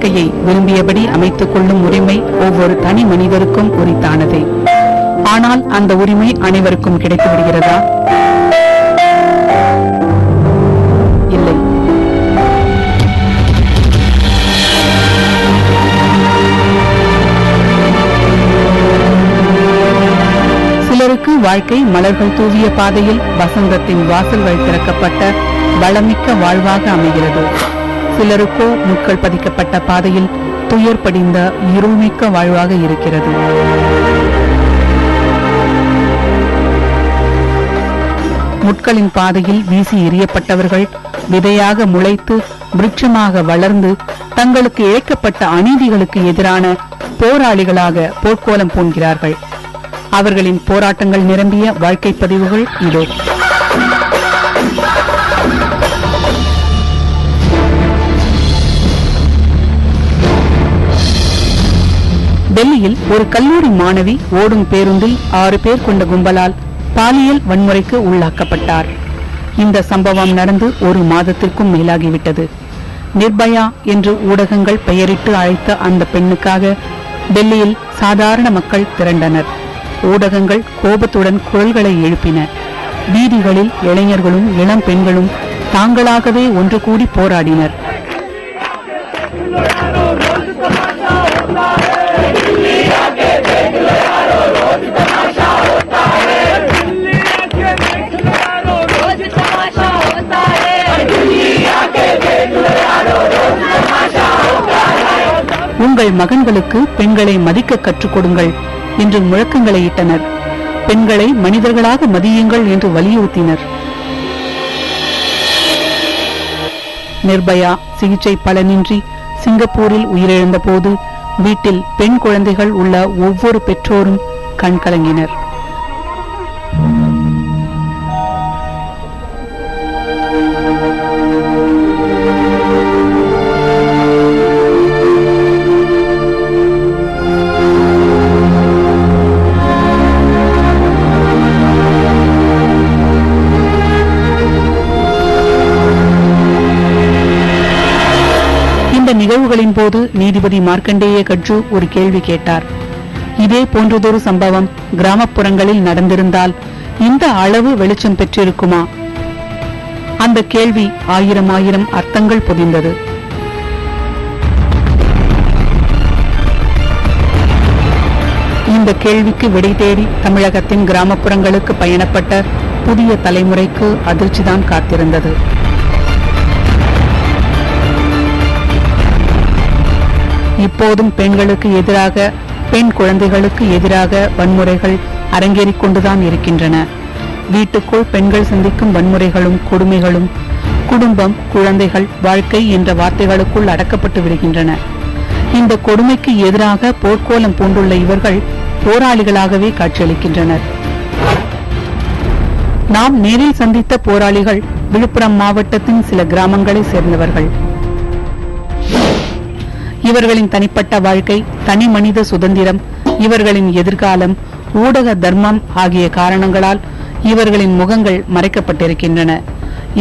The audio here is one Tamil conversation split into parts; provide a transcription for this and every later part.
வாழ்க்கையை விரும்பியபடி அமைத்துக் கொள்ளும் உரிமை ஒவ்வொரு தனி மனிதருக்கும் உரித்தானதே. ஆனால் அந்த உரிமை அனைவருக்கும் கிடைத்து விடுகிறதா? இல்லை. சிலருக்கு வாழ்க்கை மலர்கள் தூவிய பாதையில் வசந்தத்தின் வாசல்கள் திறக்கப்பட்ட வளமிக்க வாழ்வாக அமைகிறது. சிலருக்கோ முட்கள் பதிக்கப்பட்ட பாதையில் துயர் படிந்த இருள்மிக்க வாழ்வாக இருக்கிறது. முட்களின் பாதையில் வீசி எறியப்பட்டவர்கள் விதையாக முளைத்து விருட்சமாக வளர்ந்து தங்களுக்கு இழைக்கப்பட்ட அநீதிகளுக்கு எதிரான போராளிகளாக போர்க்கோலம் பூண்கிறார்கள். அவர்களின் போராட்டங்கள் நிரம்பிய வாழ்க்கை பதிவுகள் இதோ. டெல்லியில் ஒரு கல்லூரி மாணவி ஓடும் பேருந்தில் 6 பேர் கொண்ட கும்பலால் பாலியல் வன்முறைக்கு உள்ளாக்கப்பட்டார். இந்த சம்பவம் நடந்து 1 மாதத்திற்கும் மேலாகிவிட்டது. நிர்பயா என்று ஊடகங்கள் பெயரிட்டு அழைத்த அந்த பெண்ணுக்காக டெல்லியில் சாதாரண மக்கள் திரண்டனர். ஊடகங்கள் கோபத்துடன் குரல்களை எழுப்பின. வீதிகளில் இளைஞர்களும் இளம் பெண்களும் தாங்களாகவே ஒன்று கூடி போராடினர். உங்கள் மகன்களுக்கு பெண்களை மதிக்க கற்றுக் கொடுங்கள் என்று முழக்கங்களை இட்டனர். பெண்களை மனிதர்களாக மதியுங்கள் என்று வலியுறுத்தினர். நிர்பயா சிகிச்சை பலனின்றி சிங்கப்பூரில் உயிரிழந்த போது வீட்டில் பெண் குழந்தைகள் உள்ள ஒவ்வொரு பெற்றோரும் கண்கலங்கினர். நிகழ்வுகளின் போது நீதிபதி மார்க்கண்டேய கட்ஜு ஒரு கேள்வி கேட்டார். இதே போன்றதொரு சம்பவம் கிராமப்புறங்களில் நடந்திருந்தால் இந்த அளவு வெளிச்சம் பெற்றிருக்குமா? அந்த கேள்வி 1000 அர்த்தங்கள் பொதிந்தது. இந்த கேள்விக்கு விடை தேடி தமிழகத்தின் கிராமப்புறங்களுக்கு பயணப்பட்ட புதிய தலைமுறைக்கு அதிர்ச்சிதான் காத்திருந்தது. இப்போதும் பெண்களுக்கு எதிராக, பெண் குழந்தைகளுக்கு எதிராக வன்முறைகள் அரங்கேறிக் கொண்டுதான் இருக்கின்றன. வீட்டுக்குள் பெண்கள் சந்திக்கும் வன்முறைகளும் கொடுமைகளும் குடும்பம், குழந்தைகள், வாழ்க்கை என்ற வார்த்தைகளுக்குள் அடக்கப்பட்டு விடுகின்றன. இந்த கொடுமைக்கு எதிராக போர்க்கோலம் பூண்டுள்ள இவர்கள் போராளிகளாகவே காட்சியளிக்கின்றனர். நாம் நேரில் சந்தித்த போராளிகள் விழுப்புரம் மாவட்டத்தின் சில கிராமங்களை சேர்ந்தவர்கள். இவர்களின் தனிப்பட்ட வாழ்க்கை, தனி மனித சுதந்திரம், இவர்களின் எதிர்காலம், ஊடக தர்மம் ஆகிய காரணங்களால் இவர்களின் முகங்கள் மறைக்கப்பட்டிருக்கின்றன.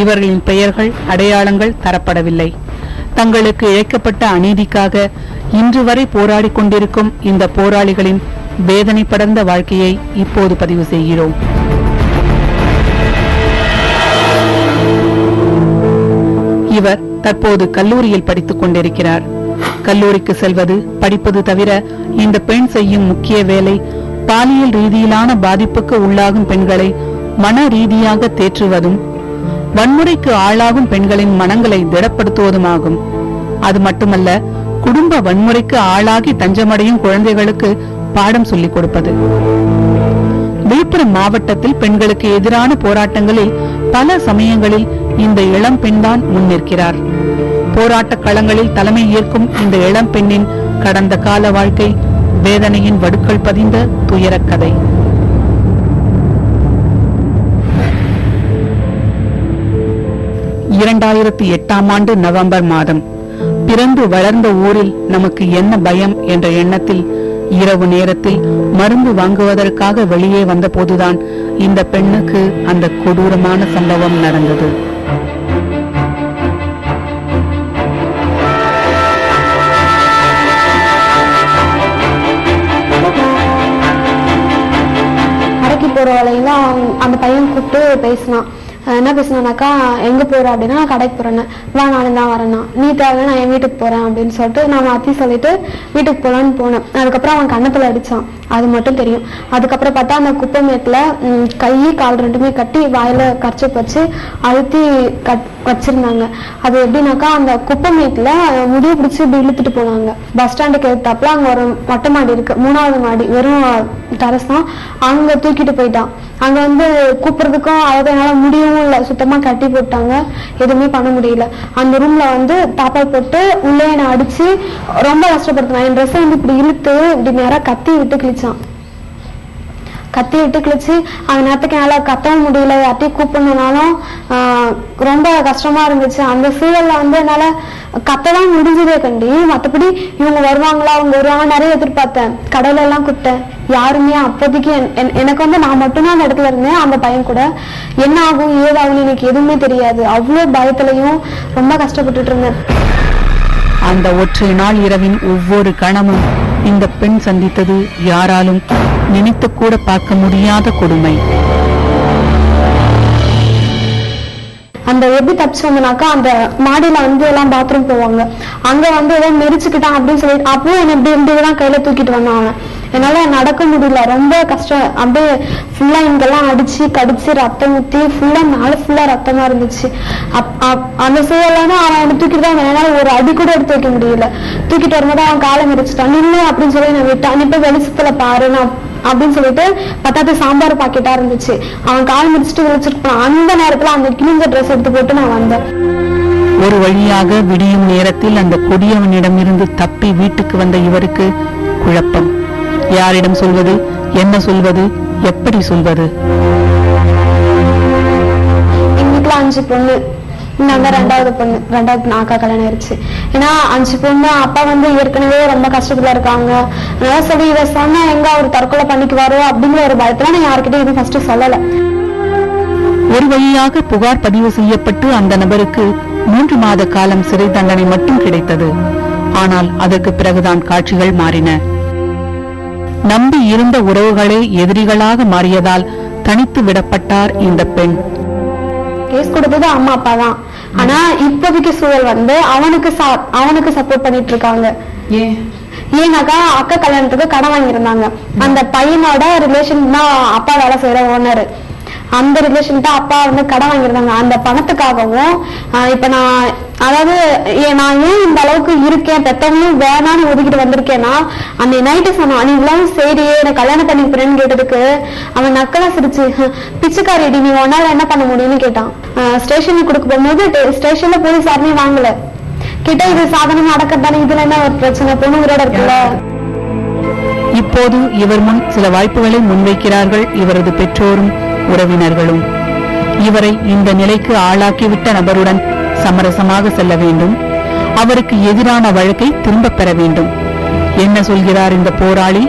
இவர்களின் பெயர்கள், அடையாளங்கள் தரப்படவில்லை. தங்களுக்கு இழைக்கப்பட்ட அநீதிக்காக இன்று வரை போராடிக் கொண்டிருக்கும் இந்த போராளிகளின் வேதனை படர்ந்த வாழ்க்கையை இப்போது பதிவு செய்கிறோம். இவர் தற்போது கல்லூரியில் படித்துக் கொண்டிருக்கிறார். கல்லூரிக்கு செல்வது, படிப்பது தவிர இந்த பெண் செய்யும் முக்கிய வேலை பாலியல் ரீதியிலான பாதிப்புக்கு உள்ளாகும் பெண்களை மன ரீதியாக தேற்றுவதும் வன்முறைக்கு ஆளாகும் பெண்களின் மனங்களை திடப்படுத்துவதுமாகும். அது மட்டுமல்ல, குடும்ப வன்முறைக்கு ஆளாகி தஞ்சமடையும் குழந்தைகளுக்கு பாடம் சொல்லிக் கொடுப்பது. விழுப்புரம் மாவட்டத்தில் பெண்களுக்கு எதிரான போராட்டங்களில் பல சமயங்களில் இந்த இளம் பெண்தான் முன்னிற்கிறார். போராட்ட களங்களில் தலைமை ஏற்கும் இந்த இளம் பெண்ணின் கடந்த கால வாழ்க்கை வேதனையின் வடுக்கள் பதிந்த துயரக்கதை. ஆண்டு நவம்பர் மாதம். பிறந்து வளர்ந்த ஊரில் நமக்கு என்ன பயம் என்ற எண்ணத்தில் இரவு நேரத்தில் மருந்து வாங்குவதற்காக வெளியே வந்த போதுதான் இந்த பெண்ணுக்கு அந்த கொடூரமான சம்பவம் நடந்தது. போற வழியில அந்த பையன் கூப்பிட்டு பேசினான். என்ன பேசினானாக்கா, எங்க போற அப்படின்னா, நான் கடைக்கு போறேன்னு. வா நானும் தான் வரேன்னா. நீ தேவை, நான் என் வீட்டுக்கு போறேன் அப்படின்னு சொல்லிட்டு நான் மாத்தி சொல்லிட்டு வீட்டுக்கு போலான்னு போனேன். அதுக்கப்புறம் அவன் கண்ணத்துல அடிச்சான், அது மட்டும் தெரியும். அதுக்கப்புறம் பார்த்தா அந்த குப்பமேட்டுல கை கால் ரெண்டுமே கட்டி வாயில கர்ச்சிப் வச்சு அழுத்தி வச்சிருந்தாங்க. அது எப்படின்னாக்கா, அந்த குப்பமேட்டுல முடிவு பிடிச்சி இப்படி இழுத்துட்டு போனாங்க. பஸ் ஸ்டாண்டுக்கு எடுத்தாப்புல அங்க ஒரு மொட்டை மாடி இருக்கு, 3வது மாடி, வெறும் டெரஸ் தான். அங்க தூக்கிட்டு போயிட்டான். அங்க வந்து கூப்பிடுறதுக்கும் அதாவது என்னால முடியவும் இல்லை, சுத்தமா கட்டி போட்டாங்க, எதுவுமே பண்ண முடியல. அந்த ரூம்ல வந்து தாப்பால் போட்டு உள்ளே என்னை அடிச்சு ரொம்ப கஷ்டப்படுத்தினான். என் ட்ரெஸ்ஸை வந்து இப்படி இழுத்து இப்படி நேரம் கத்தி விட்டு கிழிச்சான். கத்தி விட்டு கிழிச்சு அந்த நேரத்துக்கு என்னால கத்தவும் முடியல, யார்ட்டையும் கூப்பிடணும்னாலும் ரொம்ப கஷ்டமா இருந்துச்சு. அந்த சூழல்ல வந்து என்னால கத்ததான் முடிஞ்சதே கண்டி, மற்றபடி இவங்க வருவாங்களா அவங்க வருவாங்க நிறைய எதிர்பார்த்தேன். கடையில எல்லாம் கூப்பிட்டேன், யாருமே அப்போதைக்கு எனக்கு வந்து நான் மட்டும்தான் அந்த இடத்துல இருந்தேன். அந்த பையன் கூட என்ன ஆகும் ஏதாகும் எனக்கு எதுவுமே தெரியாது. அவ்வளவு பயத்திலையும் ரொம்ப கஷ்டப்பட்டுட்டு இருந்தேன். அந்த ஒற்றை நாள் இரவின் ஒவ்வொரு கணமும் இந்த பெண் சந்தித்தது யாராலும் நினைத்து கூட பார்க்க முடியாத கொடுமை. அந்த எப்படி தப்பிச்சோம்னாக்கா, அந்த மாடியில வந்து எல்லாம் பாத்ரூம் போவாங்க, அங்க வந்து ஏதோ மெரிச்சுக்கிட்டான் அப்படின்னு சொல்லிட்டு அப்போ என்ன இப்படி இப்படிதான் கையில தூக்கிட்டு வந்தான் அவன். என்னால நடக்க முடியல, ரொம்ப கஷ்டம். அப்படியே ஃபுல்லா இங்கெல்லாம் அடிச்சு கடிச்சு ரத்தம் ஊத்தி ஃபுல்லா மேல ஃபுல்லா ரத்தமா இருந்துச்சு. அந்த சூழல்ல அவன் என்ன தூக்கிட்டு தான் என்னால ஒரு அடி கூட எடுத்து வைக்க முடியல. தூக்கிட்டு வரும்போது அவன் காலை மிதிச்சுட்டான். நின்று அப்படின்னு சொல்லி நான் விட்டான். இப்ப வெளிச்சத்துல பாரு நான் அப்படின்னு சொல்லிட்டு பத்தாத்து சாம்பார் பாக்கெட்டா இருந்துச்சு, அவன் கால் மிதிச்சுட்டு விழிச்சிட்டு போனான். அந்த நேரத்துல அந்த கிழிஞ்ச ட்ரெஸ் எடுத்து போட்டு நான் வந்தேன். ஒரு வழியாக விடியும் நேரத்தில் அந்த கொடியவனிடமிருந்து தப்பி வீட்டுக்கு வந்த இவருக்கு குழப்பம். யாரிடம் சொல்வது, என்ன சொல்வது, எப்படி சொல்வது? எங்க வீட்டுல 5 பொண்ணு, நாங்க 2வது பொண்ணு, 2வது அக்கா கல்யாணம் ஆயிடுச்சு. ஏன்னா 5 பொண்ணு, அப்பா வந்து ஏற்கனவே ரொம்ப கஷ்டத்துல இருக்காங்க. அதனால சரி இதை சொன்னா எங்க அவர் தற்கொலை பண்ணிக்குவாரோ அப்படிங்கிற ஒரு பயத்துல நான் யாருக்கிட்ட எதுவும் ஃபர்ஸ்ட் சொல்லல. ஒரு வழியாக புகார் பதிவு செய்யப்பட்டு அந்த நபருக்கு 3 மாத காலம் சிறை தண்டனை மட்டும் கிடைத்தது. ஆனால் அதற்கு பிறகுதான் காட்சிகள் மாறின. நம்பி இருந்த உறவுகளே எதிரிகளாக மாறியதால் தனித்து விடப்பட்டார் இந்த பெண். கேஸ் கொடுத்தது அம்மா அப்பா தான். ஆனா இப்போதைக்கு சூழல் வந்து அவனுக்கு சப்போர்ட் பண்ணிட்டு இருக்காங்க. ஏன்னாக்கா அக்கா கல்யாணத்துக்கு கடன் வாங்கியிருந்தாங்க. அந்த பையனோட ரிலேஷன் தான் அப்பா வேலை செய்யற ஓனர். அந்த ரிலேஷன் தான் அப்பா வந்து கடன் வாங்கியிருந்தாங்க. அந்த பணத்துக்காகவும் இப்ப நான் அதாவது நான் ஏன் இந்த அளவுக்கு இருக்கேன், பெத்தவங்களும் வேணான்னு ஒதுக்கிட்டு வந்திருக்கேன்னா, அந்த நைட்டு சொன்னான் நீ இவ்வளவு சரி என்ன கல்யாணம் பண்ணிக்கிறேன்னு கேட்டதுக்கு அவன் நக்கலா சிரிச்சு, பிச்சைக்காரி நீ ஒன்னால என்ன பண்ண முடியும்னு கேட்டான். ஸ்டேஷனுக்கு கொடுக்க போகும்போது ஸ்டேஷன்ல போலீஸ் யாருமே வாங்கல. கிட்ட இது சாதனம் நடக்கத்தானே, இதுல என்ன ஒரு பிரச்சனை, பொண்ணுங்களோட இருக்குல்ல. இப்போது இவர் முன் சில வாய்ப்புகளை முன்வைக்கிறார்கள் இவரது பெற்றோரும் உறவினர்களும். இவரை இந்த நிலைக்கு ஆளாக்கிவிட்ட நபருடன் சமரசமாக செல்ல வேண்டும், அவருக்கு எதிரான வழக்கை திரும்ப பெற வேண்டும். என்ன சொல்கிறார் இந்த போராளி?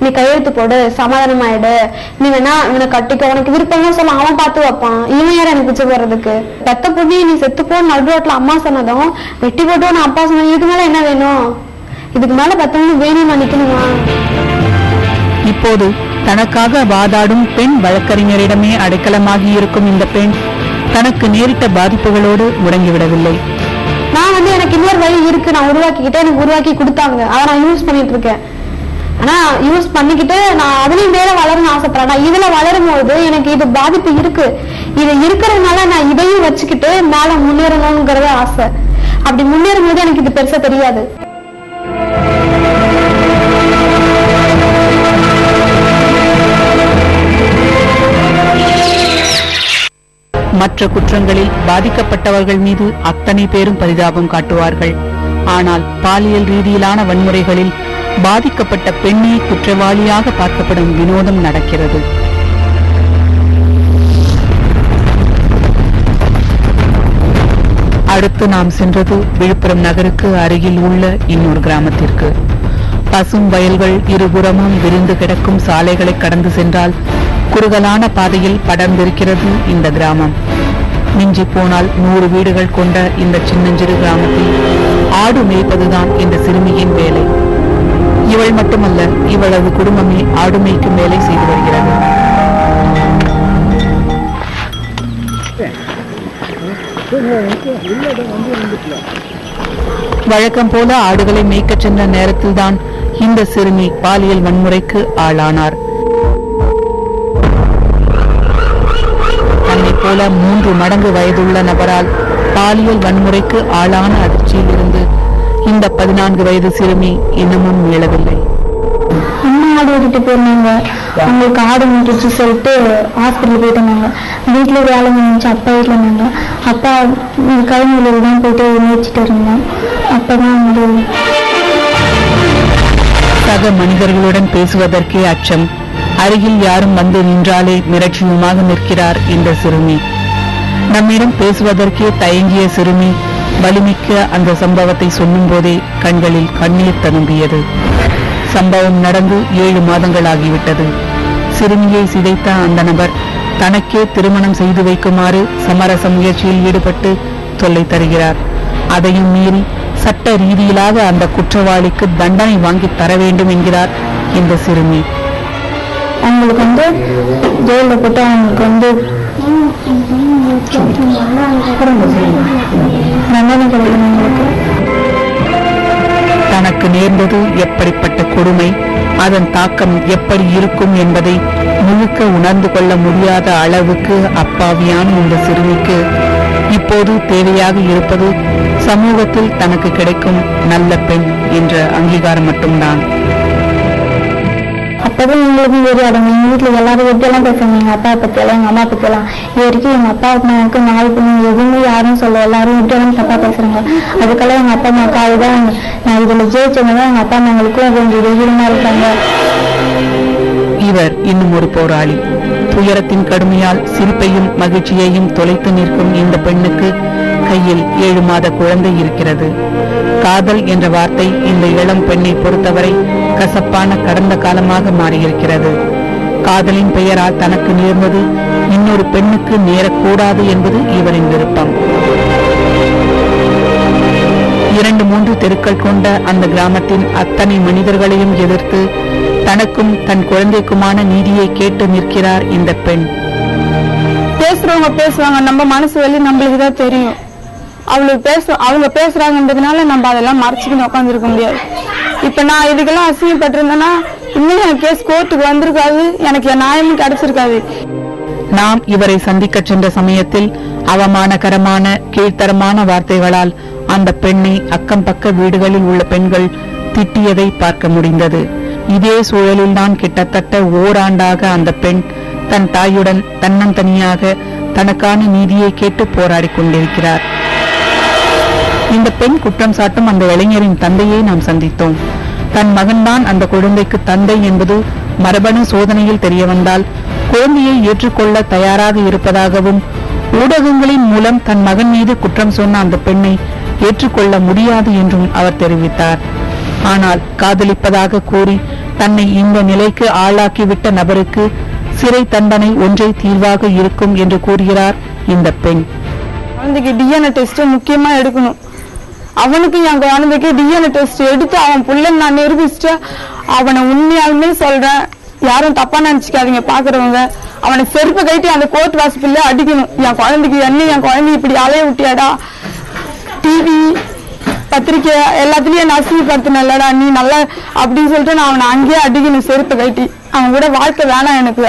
நீ கையெழுத்து போடு, சமாதானம் ஆயிடு, நீ வேணா இவனை கட்டிக்க, உனக்கு விருப்பம்னு சொல்ல அவன் பார்த்து வைப்பான், இவன் யார எனக்கு பிச்சை போறதுக்கு. பெத்த பொண்ணு நீ செத்து போ நடு ரோட்ல அம்மா சொன்னதும் வெட்டி போட்டோன்னு அப்பா சொன்னதும் இதுக்கு மேல என்ன வேணும்? இதுக்கு மேல பெத்தவங்க வேணும்னு நினைக்கணுமா? இப்போது தனக்காக வாதாடும் பெண் வழக்கறிஞரிடமே அடைக்கலமாகி இருக்கும் இந்த பெண் தனக்கு நேரிட்ட பாதிப்புகளோடு முடங்கிவிடவில்லை. நான் வந்து எனக்கு இன்னொரு வழி இருக்கு, நான் உருவாக்கிக்கிட்டே, எனக்கு உருவாக்கி கொடுத்தாங்க, அதை நான் யூஸ் பண்ணிட்டு இருக்கேன். ஆனா யூஸ் பண்ணிக்கிட்டு நான் அதுலயும் மேல வளரணும்னு ஆசைப்படுறேன். இதுல வளரும் போது எனக்கு இது பாதிப்பு இருக்கு, இது இருக்கிறதுனால நான் இதையும் வச்சுக்கிட்டு மேல முன்னேறணும்ங்கிறத ஆசை. அப்படி முன்னேறும் போது எனக்கு இது பெருசா தெரியாது. மற்ற குற்றங்களில் பாதிக்கப்பட்டவர்கள் மீது அத்தனை பேரும் பரிதாபம் காட்டுவார்கள். ஆனால் பாலியல் ரீதியிலான வன்முறைகளில் பாதிக்கப்பட்ட பெண்ணே குற்றவாளியாக பார்க்கப்படும் வினோதம் நடக்கிறது. அடுத்து நாம் சென்றது விழுப்புரம் நகருக்கு அருகில் உள்ள இன்னொரு கிராமத்திற்கு. பசும் வயல்கள் இருபுறமும் விரிந்து கிடக்கும் சாலைகளை கடந்து சென்றால் குறுகலான பாதையில் படர்ந்திருக்கிறது இந்த கிராமம். மிஞ்சி போனால் 100 வீடுகள் கொண்ட இந்த சின்னஞ்சிறு கிராமத்தில் ஆடு மேய்ப்பதுதான் இந்த சிறுமியின் வேலை. இவள் மட்டுமல்ல, இவளது குடும்பமே ஆடு மேய்க்கும் வேலை செய்து வருகிறது. வழக்கம் போல ஆடுகளை மேய்க்கச் சென்ற நேரத்தில்தான் இந்த சிறுமி பாலியல் வன்முறைக்கு ஆளானார். தன்னை போல 3 மடங்கு வயதுள்ள நபரால் பாலியல் வன்முறைக்கு ஆளான அதிர்ச்சியில் இருந்து இந்த 14 வயது சிறுமி இன்னமும் மீளவில்லை. அம்மா ஆடு ஓட்டிட்டு போயிருந்தாங்க, அவங்களுக்கு ஆடு முடிச்சு சொல்லிட்டு ஹாஸ்பிட்டல் போயிட்டு இருந்தாங்க. வீட்டுல வேலை முடிஞ்சு அப்பா வீட்டுல இருந்தாங்க. அப்பா கழிவுகளில் தான் போயிட்டு முயற்சிட்டு இருந்தோம். அப்பதான் வந்து சக மனிதர்களுடன் பேசுவதற்கே அச்சம். அருகில் யாரும் வந்து நின்றாலே மிரட்சியுமாக நிற்கிறார் இந்த சிறுமி. நம்மிடம் பேசுவதற்கே தயங்கிய சிறுமி வலிமிக்க அந்த சம்பவத்தை சொல்லும் போதே கண்களில் கண்ணீர் ததும்பியது. சம்பவம் நடந்து 7 மாதங்கள் ஆகிவிட்டது. சிறுமியை சிதைத்த அந்த நபர் தனக்கே திருமணம் செய்து வைக்குமாறு சமரச முயற்சியில் ஈடுபட்டு தொல்லை தருகிறார். அதையும் மீறி சட்ட ரீதியிலாக அந்த குற்றவாளிக்கு தண்டனை வாங்கி தர வேண்டும் என்கிறார் இந்த சிறுமி. அவங்களுக்கு வந்து ஜெயில போட்டு அவங்களுக்கு வந்து தண்டனை கிடைக்கணும். தனக்கு நேர்ந்தது எப்படிப்பட்ட கொடுமை, அதன் தாக்கம் எப்படி இருக்கும் என்பதை முழுக்க உணர்ந்து கொள்ள முடியாத அளவுக்கு அப்பாவியான இந்த சிறுமிக்கு இப்போது தேவையாக இருப்பது சமூகத்தில் தனக்கு கிடைக்கும் நல்ல பெண் என்ற அங்கீகாரம் மட்டும்தான். அப்பதான் எங்களுக்கும் தெரியாதுங்க. எங்க வீட்டுல எல்லாரும் எப்படியெல்லாம் பேசுவாங்க, எங்க அப்பா பத்தியெல்லாம் எங்க அம்மா பத்தியெல்லாம். இது வரைக்கும் எங்க அப்பா அம்மாவுக்கு 4 பொண்ணு எதுவுமே யாரும் சொல்ல, எல்லாரும் எப்படியெல்லாம் தப்பா பேசுறாங்க. அதுக்கெல்லாம் எங்க அப்பா அம்மாவுக்கு அதுதான் நான் இதுல ஜெயிச்சவங்க எங்க அப்பா அம்மாங்களுக்கும் கொஞ்சம் தைரியமா இருக்காங்க. இவர் இன்னும் ஒரு போராளி. துயரத்தின் கடுமையால் சிரிப்பையும் மகிழ்ச்சியையும் தொலைத்து நிற்கும் இந்த பெண்ணுக்கு கையில் 7 மாத குழந்தை இருக்கிறது. காதல் என்ற வார்த்தை இந்த இளம் பெண்ணை பொறுத்தவரை கசப்பான கடந்த காலமாக மாறியிருக்கிறது. காதலின் பெயரால் தனக்கு நேர்ந்தது இன்னொரு பெண்ணுக்கு நேரக்கூடாது என்பது இவரின் விருப்பம். 2-3 தெருக்கள் கொண்ட அந்த கிராமத்தின் அத்தனை மனிதர்களையும் எதிர்த்து தனக்கும் தன் குழந்தைக்குமான நீதியை கேட்டு நிற்கிறார் இந்த பெண். பேசுறவங்க பேசுவாங்க, நம்ம மனசு வெளியே நம்மளுக்கு தான் தெரியும். அவங்க பேசுறாங்கன்றதுனால நம்ம அதெல்லாம் மறைச்சிக்கின்னு உட்காந்துருக்க முடியாது. இப்ப நான் இதுக்கெல்லாம் அசிங்கப்பட்டிருந்தேன்னா இன்னும் என் கேஸ் கோர்ட்டுக்கு வந்திருக்காது, எனக்கு நியாயமும் கிடைச்சிருக்காது. நாம் இவரை சந்திக்க சென்ற சமயத்தில் அவமானகரமான கீழ்த்தரமான வார்த்தைகளால் அந்த பெண்ணை அக்கம் பக்க வீடுகளில் உள்ள பெண்கள் திட்டியதை பார்க்க முடிந்தது. இதே சூழலில்தான் கிட்டத்தட்ட ஓராண்டாக அந்த பெண் தன் தாயுடன் தன்னந்தனியாக தனக்கான நீதியை கேட்டு போராடி கொண்டிருக்கிறார். இந்த பெண் குற்றம் சாட்டும் அந்த இளைஞரின் தந்தையை நாம் சந்தித்தோம். தன் மகன்தான் அந்த குழந்தைக்கு தந்தை என்பது மரபணு சோதனையில் தெரிய வந்தால் குழந்தையை ஏற்றுக்கொள்ள தயாராக இருப்பதாகவும், ஊடகங்களின் மூலம் தன் மகன் மீது குற்றம் சொன்ன அந்த பெண்ணை ஏற்றுக்கொள்ள முடியாது என்றும் அவர் தெரிவித்தார். ஆனால் காதலிப்பதாக கூறி தன்னை இந்த நிலைக்கு ஆளாக்கிவிட்ட நபருக்கு சிறை தண்டனை ஒன்றே தீர்வாக இருக்கும் என்று கூறுகிறார் இந்த பெண். குழந்தைக்கு டிஎன்ஏ டெஸ்ட் முக்கியமா எடுக்கணும். அவனுக்கு என் குழந்தைக்கு டிஎன்ஏ டெஸ்ட் எடுத்து அவன் புள்ளன்னு நான் நிரூபிச்சுட்டு அவனை உண்மையாலுமே சொல்றேன், யாரும் தப்பா நினைச்சுக்காதீங்க பாக்குறவங்க, அவனை செருப்பு கட்டி அந்த கோர்ட் வாசப்பில்ல அடிக்கணும். என் குழந்தைக்கு என் குழந்தை இப்படி அலைய விட்டியாடா, டிவி பத்திரிக்கை எல்லாத்துலயும் நசிப்படுத்தினல்லடா நீ நல்லா அப்படின்னு சொல்லிட்டு நான் அவனை அங்கேயே அடிக்கணும் செருப்பு கட்டி. அவன் கூட வாழ்க்கை வேணாம் எனக்கு.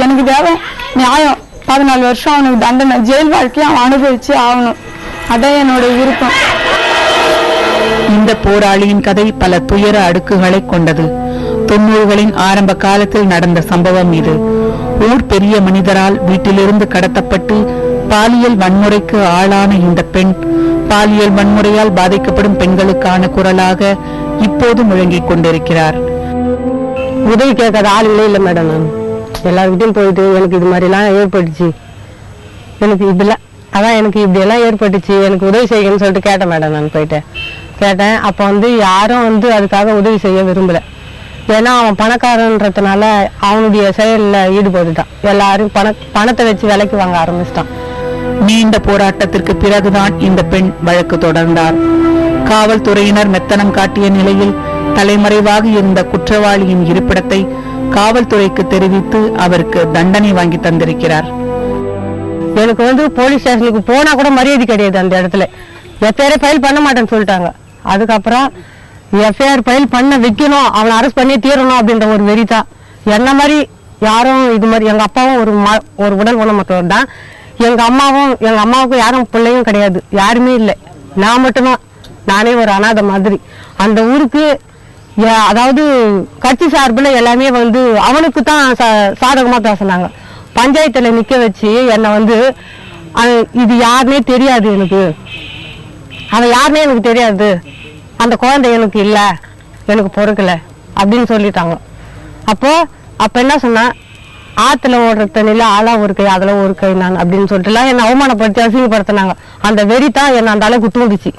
எனக்கு தேவை நியாயம். 14 வருஷம் அவனுக்கு தண்டனை, ஜெயில் வாழ்க்கையை அவன் அனுபவிச்சு ஆகணும். அதான் என்னோட விருப்பம். இந்த போராளியின் கதை பல துயர அடுக்குகளை கொண்டது. 90களின் ஆரம்ப காலத்தில் நடந்த சம்பவம் இது. ஊர் பெரிய மனிதரால் வீட்டிலிருந்து கடத்தப்பட்டு பாலியல் வன்முறைக்கு ஆளான இந்த பெண் பாலியல் வன்முறையால் பாதிக்கப்படும் பெண்களுக்கான குரலாக இப்போது முழங்கிக் கொண்டிருக்கிறார். உதவி கேட்காத ஆளுங்களே இல்லை மேடம். நான் எல்லாருக்கிட்டையும் போயிட்டு எனக்கு இது மாதிரி எல்லாம் ஏற்பட்டுச்சு, எனக்கு இப்படிலாம் எனக்கு இப்படி எல்லாம் ஏற்பட்டுச்சு, எனக்கு உதவி செய்யணும்னு சொல்லிட்டு கேட்டேன் மேடம். நான் போயிட்டு கேட்டேன். அப்போ யாரும் அதுக்காக உதவி செய்ய விரும்பல. ஏன்னா அவன் பணக்காரன்றதுனால அவனுடைய செயல்ல ஈடுபட்டுட்டான். எல்லாரும் பணத்தை வச்சு விலைக்கு வாங்க ஆரம்பிச்சிட்டான். நீண்ட போராட்டத்திற்கு பிறகுதான் இந்த பெண் வழக்கு தொடர்ந்தார். காவல்துறையினர் மெத்தனம் காட்டிய நிலையில் தலைமறைவாக இருந்த குற்றவாளியின் இருப்பிடத்தை காவல்துறைக்கு தெரிவித்து அவருக்கு தண்டனை வாங்கி தந்திருக்கிறார். எனக்கு வந்து போலீஸ் ஸ்டேஷனுக்கு போனா கூட மரியாதை கிடையாது. அந்த இடத்துல எஃப்ஐஆர் ஃபைல் பண்ண மாட்டேன்னு சொல்லிட்டாங்க. அதுக்கப்புறம் எஃப்ஐஆர் ஃபைல் பண்ண வைக்கணும், அவனை அரெஸ்ட் பண்ணி தீரணும் அப்படின்ற ஒரு வெறிதான். என்ன மாதிரி யாரும் இது மாதிரி எங்க அப்பாவும் ஒரு உடல் ஊனமுற்றவர் தான். எங்க அம்மாவுக்கும் யாரும் பிள்ளையும் கிடையாது, யாருமே இல்லை. நான் மட்டும்தான், நானே ஒரு அனாதை மாதிரி. அந்த ஊருக்கு அதாவது கட்சி சார்பில் எல்லாமே வந்து அவனுக்கு தான் சாதகமா பேசினாங்க. பஞ்சாயத்துல நிக்க வச்சு என்னை வந்து இது யாருன்னே தெரியாது, எனக்கு அவன் யாருன்னே எனக்கு தெரியாது, அந்த குழந்தை எனக்கு இல்ல, எனக்கு பொறுக்கல அப்படின்னு சொல்லிட்டாங்க. அப்ப என்ன சொன்னா, ஆத்துல ஓடுற தண்ணியில ஆளா ஒரு கை அதுல ஒரு கை நான் அப்படின்னு சொல்லிட்டுலாம் என்னை அவமானப்படுத்தி அசிங்கப்படுத்தினாங்க. அந்த வெறி தான் என்னை அந்த அளவுக்கு தூண்டுச்சு.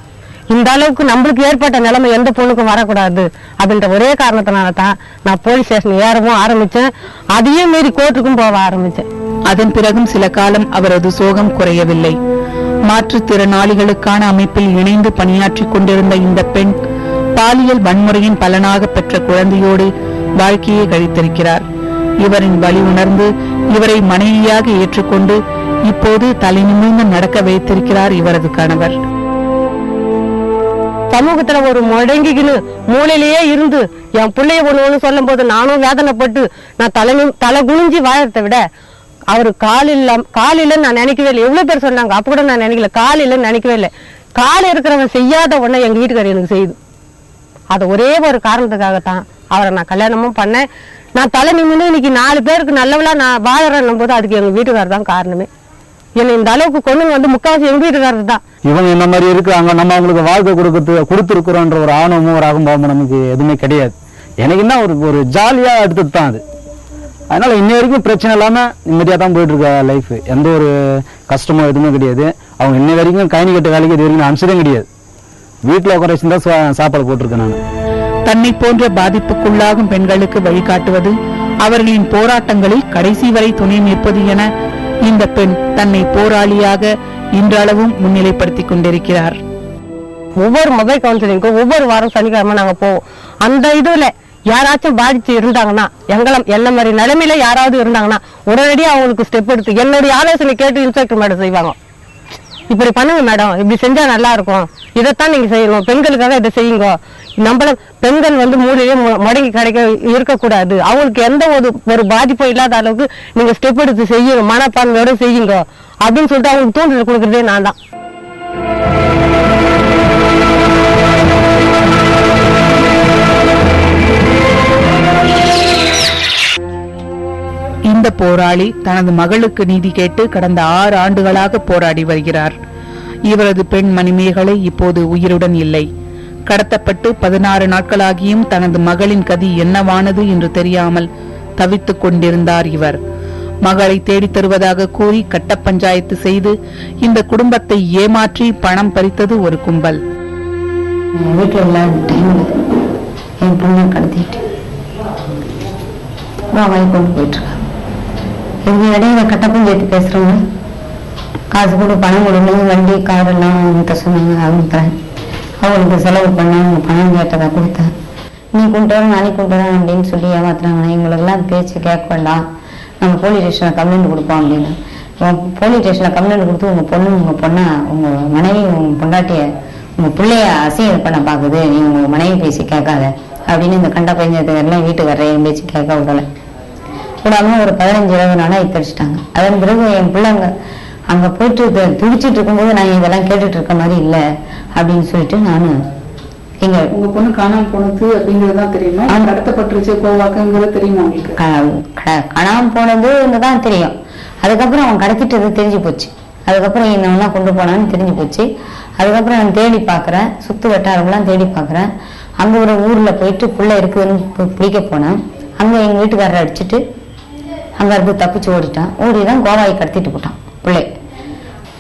இந்த அளவுக்கு நம்மளுக்கு ஏற்பட்ட நிலைமை எந்த பொண்ணுக்கும் வரக்கூடாது அப்படின்ற ஒரே காரணத்தினால தான் நான் போலீஸ் ஸ்டேஷன் ஏறவும் ஆரம்பிச்சேன். அதையும் மீறி கோர்ட்டுக்கும் போக ஆரம்பிச்சேன். அதன் பிறகும் சில காலம் அவரது சோகம் குறையவில்லை. மாற்றுத்திறனாளிகளுக்கான அமைப்பில் இணைந்து பணியாற்றிக் கொண்டிருந்த இந்த பெண் பாலியல் வன்முறையின் பலனாக பெற்ற குழந்தையோடு வாழ்க்கையை கழித்திருக்கிறார். இவரின் வலி உணர்ந்து இவரை மனைவியாக ஏற்றுக்கொண்டு இப்போது தலை நிமிர்ந்து நடக்க வைத்திருக்கிறார் இவரது கணவர். சமூகத்துல ஒரு முடங்கிக்கின்னு மூலையிலேயே இருந்து என் பிள்ளைய ஒண்ணு சொல்லும் போது நானும் வேதனைப்பட்டு நான் தலை குனிஞ்சி வாழறதை விட அவரு காலில நான் நினைக்கவே இல்லை. எவ்வளவு பேர் சொன்னாங்க, அப்ப கூட நான் நினைக்கல, காலில நினைக்கவே இல்லை. கால் இருக்கிறவன் செய்யாத ஒண்ணு எங்க வீட்டுக்காரர் எனக்கு செய்யுது. அது ஒரே ஒரு காரணத்துக்காகத்தான் அவரை நான் கல்யாணமும் பண்ணேன். நான் தலை நிமிந்து இன்னைக்கு 4 பேருக்கு நல்லவளா நான் வாழறேன்னும் போது அதுக்கு எங்க வீட்டுக்காரர் தான் காரணமே. என்னை இந்த அளவுக்கு கொண்டு வந்து முக்காவாசி எங்க வீட்டுக்காரர் தான். இவங்க என்ன மாதிரி இருக்கிறாங்க, நம்ம அவங்களுக்கு வாழ்க்கை கொடுத்துருக்குறோன்ற ஒரு ஆணவமும் ஒரு அகம்பாவமும் நமக்கு எதுவுமே கிடையாது. எனக்கு என்ன ஒரு ஜாலியா எடுத்தது தான் அது. அதனால இன்ன வரைக்கும் பிரச்சனை இல்லாம நிம்மதியா தான் போயிட்டு இருக்க லைஃப். எந்த ஒரு கஷ்டமோ எதுவுமே கிடையாது. அவங்க இன்ன வரைக்கும் கைனி கட்ட வேலைக்கு இது வரைக்கும் அனுப்பிச்சதே கிடையாது. வீட்டுல உட்கார வச்சுதான் சாப்பாடு போட்டிருக்கேன் நான். தன்னை போன்ற பாதிப்புக்குள்ளாகும் பெண்களுக்கு வழிகாட்டுவது, அவர்களின் போராட்டங்களில் கடைசி வரை துணை நிற்பது என இந்த பெண் தன்னை போராளியாக இன்றளவும் முன்னிலைப்படுத்திக் கொண்டிருக்கிறார். ஒவ்வொரு மொபைல் கவுன்சிலிங்கும் ஒவ்வொரு வாரம் சனிக்கிழமை நாங்க போவோம். அந்த இதுல யாராச்சும் பாதிச்சு இருந்தாங்கன்னா, என்ன மாதிரி நிலைமையில யாராவது இருந்தாங்கன்னா உடனடியாக அவங்களுக்கு ஸ்டெப் எடுத்து என்னுடைய ஆலோசனை கேட்டு இன்ஸ்பெக்டர் மேடம் செய்வாங்க. இப்படி பண்ணுங்க மேடம், இப்படி செஞ்சா நல்லா இருக்கும், இதைத்தான் நீங்க செய்யணும், பெண்களுக்காக இதை செய்யுங்க. நம்மள பெண்கள் வந்து மூலையே முடங்கி கிடைக்க இருக்கக்கூடாது, அவங்களுக்கு எந்த ஒரு பாதிப்பும் இல்லாத அளவுக்கு நீங்க ஸ்டெப் எடுத்து செய்யணும், மனப்பான்மையோட செய்யுங்க அப்படின்னு சொல்லிட்டு அவங்களுக்கு தூண்டுதல் கொடுக்கறதே நான் தான். இந்த போராளி தனது மகளுக்கு நீதி கேட்டு கடந்த 6 ஆண்டுகளாக போராடி வருகிறார். இவரது பெண் மணிமேகலை இப்போது உயிருடன் இல்லை. கடத்தப்பட்டு 16 நாட்களாகியும் தனது மகளின் கதி என்னவானது என்று தெரியாமல் தவித்துக் கொண்டிருந்தார் இவர். மகளை தேடித் தருவதாக கூறி கட்ட பஞ்சாயத்து செய்து இந்த குடும்பத்தை ஏமாற்றி பணம் பறித்தது ஒரு கும்பல். வீட்டில் இல்லாத டைம்ல என் பொண்ணை கடத்திட்டு வாங்கி கொண்டு போயிட்டு இருக்காங்க. எங்க இடையில கட்ட பஞ்சாயத்து பேசுறவங்க காசு கொடு, பணம் கொடுங்க, வண்டி கார் எல்லாம் அவங்க சொன்னாங்க. அவங்களுக்கு செலவு பண்ண அவங்க பணம் கேட்டதா கொடுத்தேன். நீ கொண்டு வர நாளைக்கு கொண்டு வரேன் அப்படின்னு சொல்லி ஏமாத்துறாங்க. இவங்களுக்கெல்லாம் பேச்சு கேட்க வேண்டாம், நம்ம போலீஸ் ஸ்டேஷனில் கம்ப்ளைண்ட் கொடுப்போம் அப்படின்னு. போலீஸ் ஸ்டேஷனில் கம்ப்ளைண்ட் கொடுத்து உங்க பொண்ணை உங்க மனைவி உங்க பொண்டாட்டிய உங்க பிள்ளைய அசிங்கம் பண்ண பாக்குது, நீ உங்க மனைவி பேசி கேட்காத அப்படின்னு இந்த கண்ட பஞ்சாயத்து எல்லாம் வீட்டுக்கு வர்ற என் பேச்சு கேட்க விடலை. விடாம ஒரு 15-20 நாளா இத்தடிச்சிட்டாங்க. அதன் பிறகு என் பிள்ளைங்க அங்க போயிட்டு துடிச்சிட்டு இருக்கும்போது நான் இதெல்லாம் கேட்டுட்டு இருக்க மாதிரி இல்லை அப்படின்னு சொல்லிட்டு நானு எங்க உங்க பொண்ணு காணாம போனது அப்படிங்கறதுதான் தெரியுமா? கடத்தப்பட்டுருச்சு கோவாக்குங்கிறது தெரியுமா உங்களுக்கு? காணாம போனதுதான் தெரியும். அதுக்கப்புறம் அவன் கடத்திட்டது தெரிஞ்சு போச்சு. அதுக்கப்புறம் என்னெல்லாம் கொண்டு போனான்னு தெரிஞ்சு போச்சு. அதுக்கப்புறம் நான் தேடி பாக்குறேன், சுத்து வட்டாரம்லாம் தேடி பாக்குறேன். அங்க ஒரு ஊர்ல போயிட்டு புள்ள இருக்குதுன்னு பிடிக்க போனேன். அங்க எங்க வீட்டுக்காரரை அடிச்சுட்டு அங்க இருந்து தப்பிச்சு ஓடிட்டான். ஓடிதான் கோவாயை கடத்திட்டு போட்டான் பிள்ளை.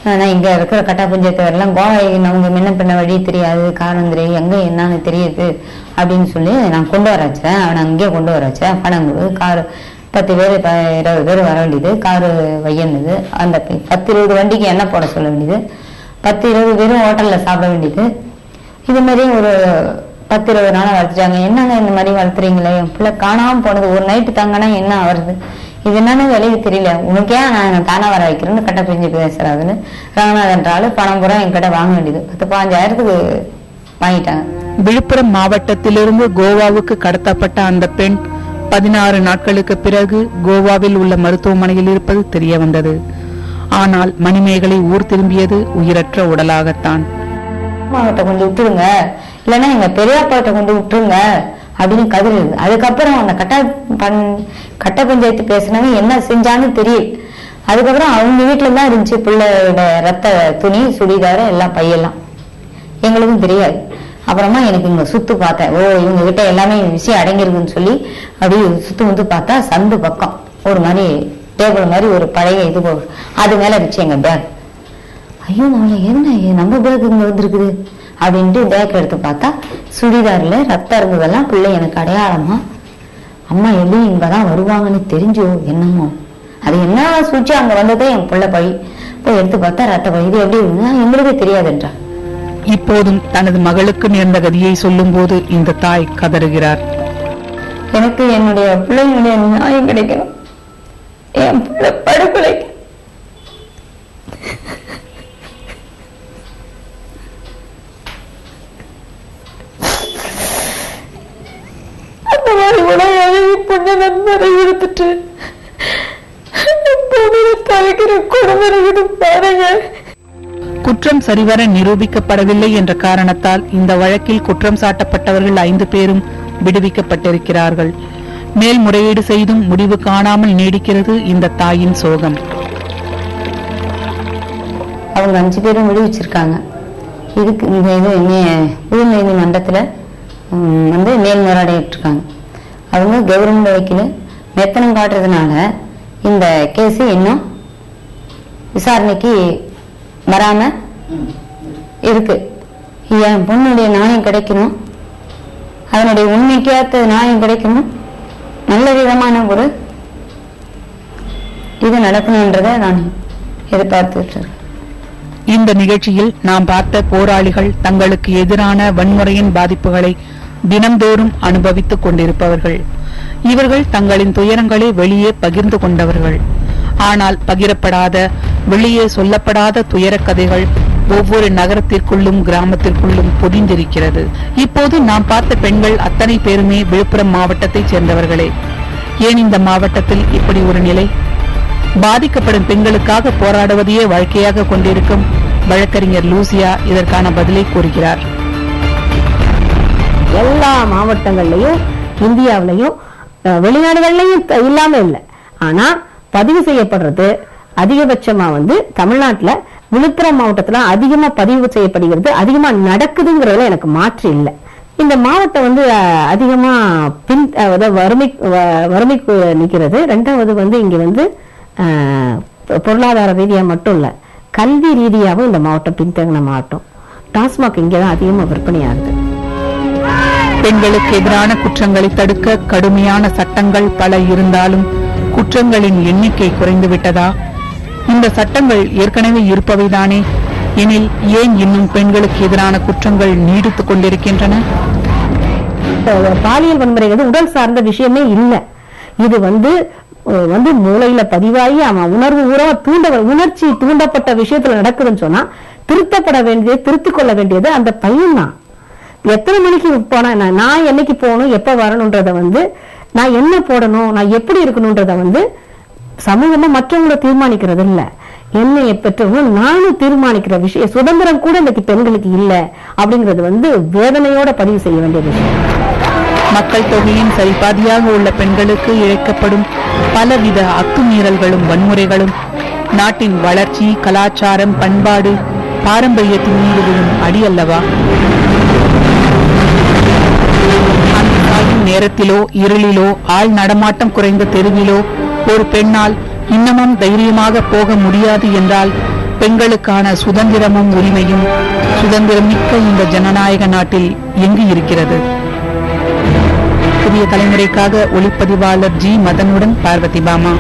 நான் இங்க இருக்கிற கட்டா பஞ்சாயத்து கோவாயை அவங்க முன்ன பண்ண வழி தெரியாது, காரணம் தெரியும், எங்க என்னன்னு தெரியுது அப்படின்னு சொல்லி நான் கொண்டு வர வச்சேன். அவனை அங்கேயே கொண்டு வர வச்சேன். பணம் கொடு, காரு 10 பேர் 20 பேர் வர வேண்டியது, காரு வையணுது. அந்த 10-20 வண்டிக்கு எண்ணெய் போட சொல்ல வேண்டியது, 10-20 பேரும் ஹோட்டல்ல சாப்பிட வேண்டியது. இது மாதிரி ஒரு 10-20 நாளா வளர்த்துட்டாங்க. என்னங்க இந்த மாதிரி வளர்த்துறீங்களே, என் பிள்ளை காணாம போனது, ஒரு நைட்டு தங்கன்னா என்ன வருது, இது என்னன்னு வேலைக்கு தெரியல, உனக்கே நான் தானா வர வைக்கிறேன்னு கட்ட பிரிஞ்சு பேசுறாதுன்னு ரங்கநாதன்றாலும் பணம் பூரா என்கிட்ட வாங்க வேண்டியது 10-15,000த்துக்கு வாங்கிட்டாங்க. விழுப்புரம் மாவட்டத்திலிருந்து கோவாவுக்கு கடத்தப்பட்ட அந்த பெண் 16 நாட்களுக்கு பிறகு கோவாவில் உள்ள மருத்துவமனையில் இருப்பது தெரிய வந்தது. ஆனால் மணிமேகலை ஊர் திரும்பியது உயிரற்ற உடலாகத்தான். மாவட்ட கொண்டு விட்டுருங்க, இல்லைன்னா எங்க பெரியாப்பாட்ட கொண்டு விட்டுருங்க அப்படின்னு கதறுது. அதுக்கப்புறம் அந்த கட்ட பஞ்சாயத்து பேசினவங்க என்ன செஞ்சான்னு தெரியல. அதுக்கப்புறம் அவங்க வீட்டுல தான் இருந்துச்சு பிள்ளையோட ரத்த துணி, சுடிதார எல்லாம் பையெல்லாம், எங்களுக்கும் தெரியாது. அப்புறமா எனக்கு இங்க சுத்து பார்த்தேன், ஓ இவங்க கிட்ட எல்லாமே விஷயம் அடங்கிருக்குன்னு சொல்லி அப்படி சுத்து வந்து பார்த்தா சந்து பக்கம் ஒரு மாதிரி டேபிள் மாதிரி ஒரு பழைய இது போகும், அது மேல இருந்துச்சு எங்க பேக். ஐயோ நாளை என்ன நம்ம பேக் இங்க வந்துருக்குது அப்படின்ட்டு பேக் எடுத்து பார்த்தா சுடிதார்ல ரத்தம் இருந்ததெல்லாம் பிள்ளை எனக்கு அடையாளமா. அம்மா எப்படி இங்கதான் வருவாங்கன்னு தெரிஞ்சோ என்னமோ, அது என்ன சூழ்ச்சி அங்க வந்ததே என் பிள்ளை பழி. போய் எடுத்து பார்த்தா ரத்த பழி, இது எப்படி எங்களுக்கே தெரியாதுன்றா. இப்போதும் தனது மகளுக்கு நேர்ந்த கதியை சொல்லும் போது இந்த தாய் கதறுகிறார். எனக்கு என்னுடைய பிள்ளைங்களுடைய நியாயம் கிடைக்கணும், என் பிள்ளை படுகொலை. அந்த மாதிரி உலக பொண்ணு நண்பரை எடுத்துட்டு தலைக்கிற கொடுமை இருக்குது பாருங்க. குற்றம் சரிவர நிரூபிக்கப்படவில்லை என்ற காரணத்தால் இந்த வழக்கில் குற்றம் சாட்டப்பட்டவர்கள் 5 பேரும் விடுவிக்கப்பட்டிருக்கிறார்கள். மேல்முறையீடு செய்தும் முடிவு காணாமல் நீடிக்கிறது இந்த தாயின் சோகம். அவங்க 5 பேரும் விடுவிச்சிருக்காங்க. இதுக்கு இந்த இது உயர் நீதிமன்றத்துல வந்து மேல்முறையிட்டு இருக்காங்க. அவங்க கவர்மெண்ட் வக்கீல் மெத்தனம் காட்டுறதுனால இந்த கேஸ் இன்னும் விசாரணைக்கு வராம இருக்கு. என் பொண்ணுடைய நியாயம் கிடைக்கணும், அதனுடைய உண்மைக்காத்த நியாயம் கிடைக்கணும், நல்ல விதமான ஒரு இது நடக்கணும்ன்றதை நான் எதிர்பார்த்துட்டு இருக்கேன். இந்த நிகழ்ச்சியில் நாம் பார்த்த போராளிகள் தங்களுக்கு எதிரான வன்முறையின் பாதிப்புகளை தினம்தோறும் அனுபவித்துக் கொண்டிருப்பவர்கள். இவர்கள் தங்களின் துயரங்களை வெளியே பகிர்ந்து கொண்டவர்கள். ஆனால் பகிரப்படாத, வெளியே சொல்லப்படாத துயரக் கதைகள் ஒவ்வொரு நகரத்திற்குள்ளும் கிராமத்திற்குள்ளும் பொதிந்திருக்கிறது. இப்போது நாம் பார்த்த பெண்கள் அத்தனை பேருமே விழுப்புரம் மாவட்டத்தைச் சேர்ந்தவர்களே. ஏன் இந்த மாவட்டத்தில் இப்படி ஒரு நிலை? பாதிக்கப்படும் பெண்களுக்காக போராடுவதையே வாழ்க்கையாக கொண்டிருக்கும் வழக்கறிஞர் லூசியா இதற்கான பதிலை கூறுகிறார். எல்லா மாவட்டங்கள்லயும் இந்தியாவிலையும் வெளிநாடுகள்லயும் இல்லாம இல்லை, ஆனா பதிவு செய்யப்படுறது அதிகபட்சமா வந்து தமிழ்நாட்டுல விழுப்புரம் மாவட்டத்துல அதிகமா பதிவு செய்யப்படுகிறது, அதிகமா நடக்குதுங்கிறதுல எனக்கு மாற்று இல்லை. இந்த மாவட்டம் வந்து அதிகமா வறுமைக்கு நிற்கிறது. 2வது வந்து இங்க வந்து பொருளாதார ரீதியா மட்டும் இல்ல, கல்வி ரீதியாகவும் இந்த மாவட்டம் பின்தங்கின மாவட்டம். டாஸ்மாக் இங்கதான் அதிகமா விற்பனை ஆகுது. பெண்களுக்கு எதிரான குற்றங்களை தடுக்க கடுமையான சட்டங்கள் பல இருந்தாலும் குற்றங்களின் எண்ணிக்கை குறைந்து விட்டதா? இந்த சட்டங்கள் ஏற்கனவே இருப்பவைதானே, எனில் ஏன் இன்னும் பெண்களுக்கு எதிரான குற்றங்கள் நீடித்துக் கொண்டிருக்கின்றன? பாலியல் வன்முறைங்கிறது உடல் சார்ந்த விஷயமே இல்லை. இது வந்து மூளையில பதிவாகி அவன் உணர்ச்சி தூண்டப்பட்ட விஷயத்துல நடக்குதுன்னு சொன்னா திருத்தப்பட வேண்டியது, திருத்திக் கொள்ள வேண்டியது அந்த பையன் தான். எத்தனை மணிக்கு போனா, நான் என்னைக்கு போகணும், எப்ப வரணும்ன்றத வந்து, நான் என்ன போடணும், நான் எப்படி இருக்கணும்ன்றத வந்து சமூகமா மற்றவங்களை தீர்மானிக்கிறது இல்ல, என்னை பெற்றவங்க நானும் தீர்மானிக்கிற விஷயம். சுதந்திரம் கூட இன்னைக்கு பெண்களுக்கு இல்ல அப்படிங்கிறது வந்து வேதனையோட பதிவு செய்ய வேண்டிய விஷயம். மக்கள் தொகையின் சரிபாதியாக உள்ள பெண்களுக்கு இழைக்கப்படும் பலவித அத்துமீறல்களும் வன்முறைகளும் நாட்டின் வளர்ச்சி, கலாச்சாரம், பண்பாடு, பாரம்பரியத்தின் மீது விழும் அடி அல்லவா? நேரத்திலோ இருளிலோ ஆள் நடமாட்டம் குறைந்த தெருவிலோ ஒரு பெண்ணால் இன்னமும் தைரியமாக போக முடியாது என்றால் பெண்களுக்கான சுதந்திரமும் உரிமையும் சுதந்திரமிக்க இந்த ஜனநாயக நாட்டில் எங்கு இருக்கிறது? புதிய தலைமுறைக்காக ஒளிப்பதிவாளர் ஜி மதனுடன் பார்வதி பாமா.